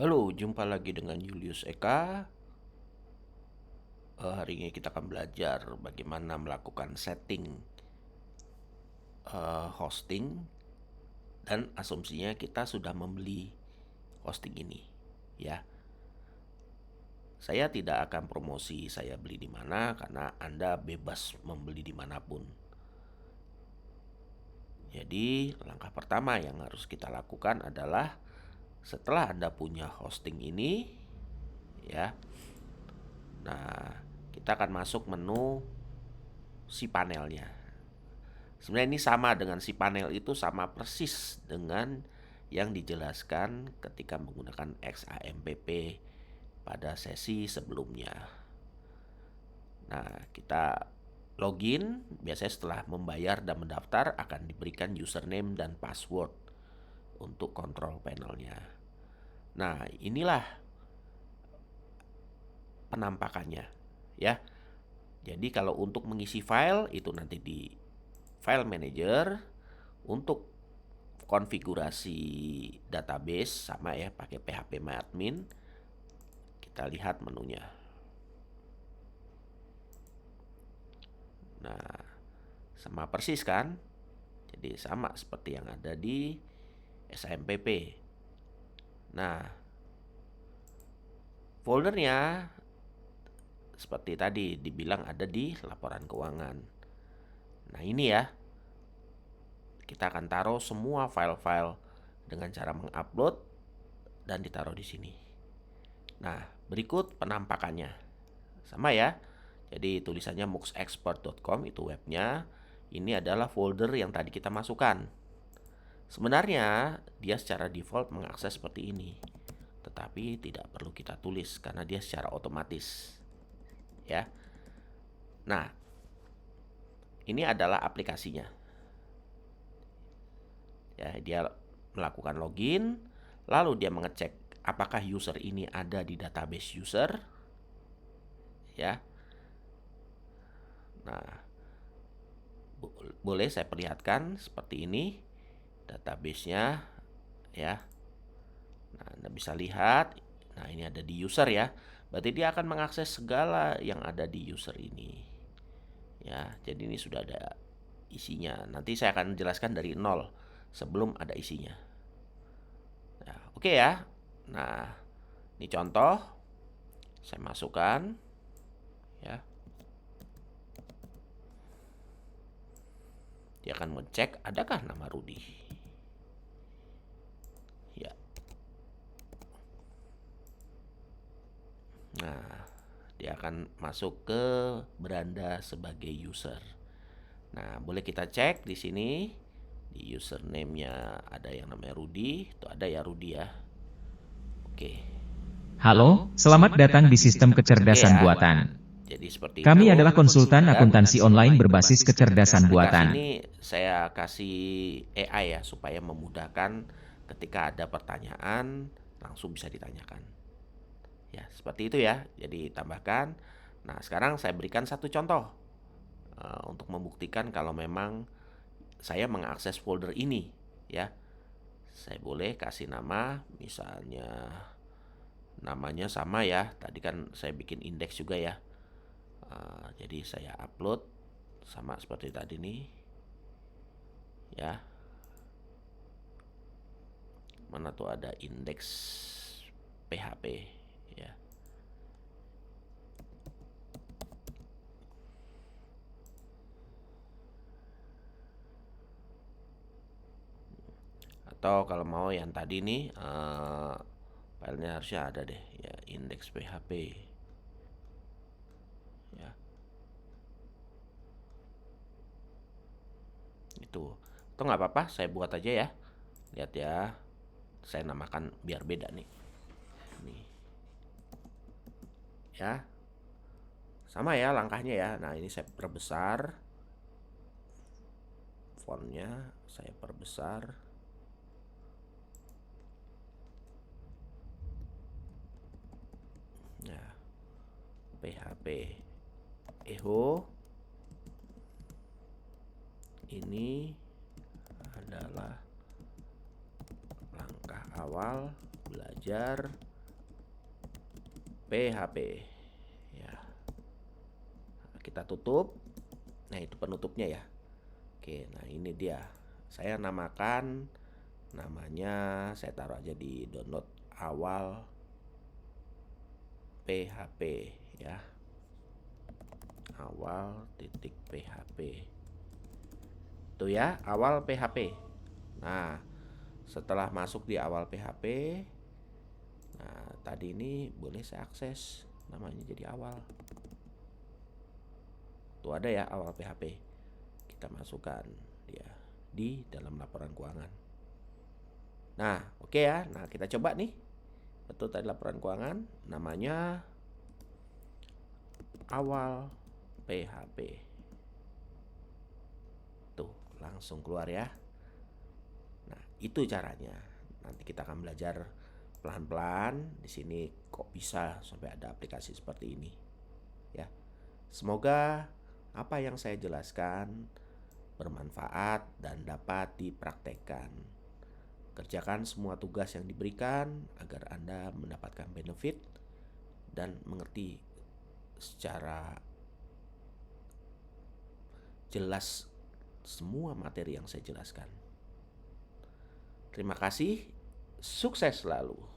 Halo, jumpa lagi dengan Julius Eka. Hari ini kita akan belajar bagaimana melakukan setting hosting dan asumsinya kita sudah membeli hosting ini, ya. Saya tidak akan promosi saya beli di mana karena Anda bebas membeli dimanapun. Jadi, langkah pertama yang harus kita lakukan adalah setelah Anda punya hosting ini, ya. Nah, kita akan masuk menu si panelnya. Sebenarnya ini sama dengan si panel itu sama persis dengan yang dijelaskan ketika menggunakan XAMPP pada sesi sebelumnya. Nah, kita login, biasanya setelah membayar dan mendaftar akan diberikan username dan password untuk kontrol panelnya. Nah, inilah penampakannya, ya. Jadi kalau untuk mengisi file itu nanti di file manager. Untuk konfigurasi database sama ya, pakai phpMyAdmin. Kita lihat menunya. Nah, sama persis kan? Jadi sama seperti yang ada di SAMPP. Nah, foldernya seperti tadi dibilang ada di laporan keuangan. Nah, ini ya. Kita akan taruh semua file-file dengan cara mengupload dan ditaruh di sini. Nah, berikut penampakannya. Sama ya. Jadi tulisannya moocsexpert.com itu webnya. Ini adalah folder yang tadi kita masukkan. Sebenarnya dia secara default mengakses seperti ini. Tetapi tidak perlu kita tulis karena dia secara otomatis. Ya. Nah, ini adalah aplikasinya. Ya, dia melakukan login, lalu dia mengecek apakah user ini ada di database user. Ya. Nah, boleh saya perlihatkan seperti ini database-nya, ya. Nah, Anda bisa lihat. Nah, ini ada di user ya. Berarti dia akan mengakses segala yang ada di user ini. Ya, jadi ini sudah ada isinya. Nanti saya akan jelaskan dari nol sebelum ada isinya. Nah, oke ya. Nah, ini contoh. Saya masukkan, ya. Dia akan mengecek adakah nama Rudi. Ya. Nah, dia akan masuk ke beranda sebagai user. Nah, boleh kita cek di sini. Di username-nya ada yang namanya Rudi. Itu ada ya Rudi ya. Oke. Halo, selamat datang di sistem Oke kecerdasan ya. buatan. Jadi seperti itu. Kami adalah konsultan Dan akuntansi online berbasis kecerdasan aplikasi buatan. ini saya kasih AI ya supaya memudahkan ketika ada pertanyaan langsung bisa ditanyakan. Ya, seperti itu ya. Jadi tambahkan. Nah, sekarang saya berikan satu contoh untuk membuktikan kalau memang saya mengakses folder ini, ya. Saya boleh kasih nama, misalnya namanya sama ya. Tadi kan saya bikin indeks juga ya. Jadi saya upload sama seperti tadi nih, ya. Mana tuh ada indeks PHP, ya. Atau kalau mau yang tadi nih, filenya harusnya ada deh, ya, indeks PHP, ya. Itu nggak apa-apa, saya buat aja ya. Lihat ya, saya namakan biar beda nih. Nih, ya. Sama ya langkahnya ya. Nah, ini saya perbesar fontnya, saya perbesar. Nah, PHP Eho ini adalah langkah awal belajar PHP. Ya, kita tutup. Nah, itu penutupnya ya. Oke, nah ini dia. Saya namakan, namanya saya taruh aja di download awal PHP ya. Awal titik PHP. Tuh ya, awal PHP. Nah, setelah masuk di awal PHP, nah tadi ini boleh saya akses, namanya jadi awal. Tuh ada ya awal PHP. Kita masukkan dia di dalam laporan keuangan. Nah, oke ya. Nah, kita coba nih. Betul tadi laporan keuangan, namanya awal PHP. Tuh, langsung keluar ya. Nah, itu caranya. Nanti kita akan belajar pelan-pelan. Di sini kok bisa sampai ada aplikasi seperti ini. Ya. Semoga apa yang saya jelaskan bermanfaat dan dapat dipraktekkan. Kerjakan semua tugas yang diberikan agar Anda mendapatkan benefit dan mengerti secara jelas semua materi yang saya jelaskan. Terima kasih, sukses selalu.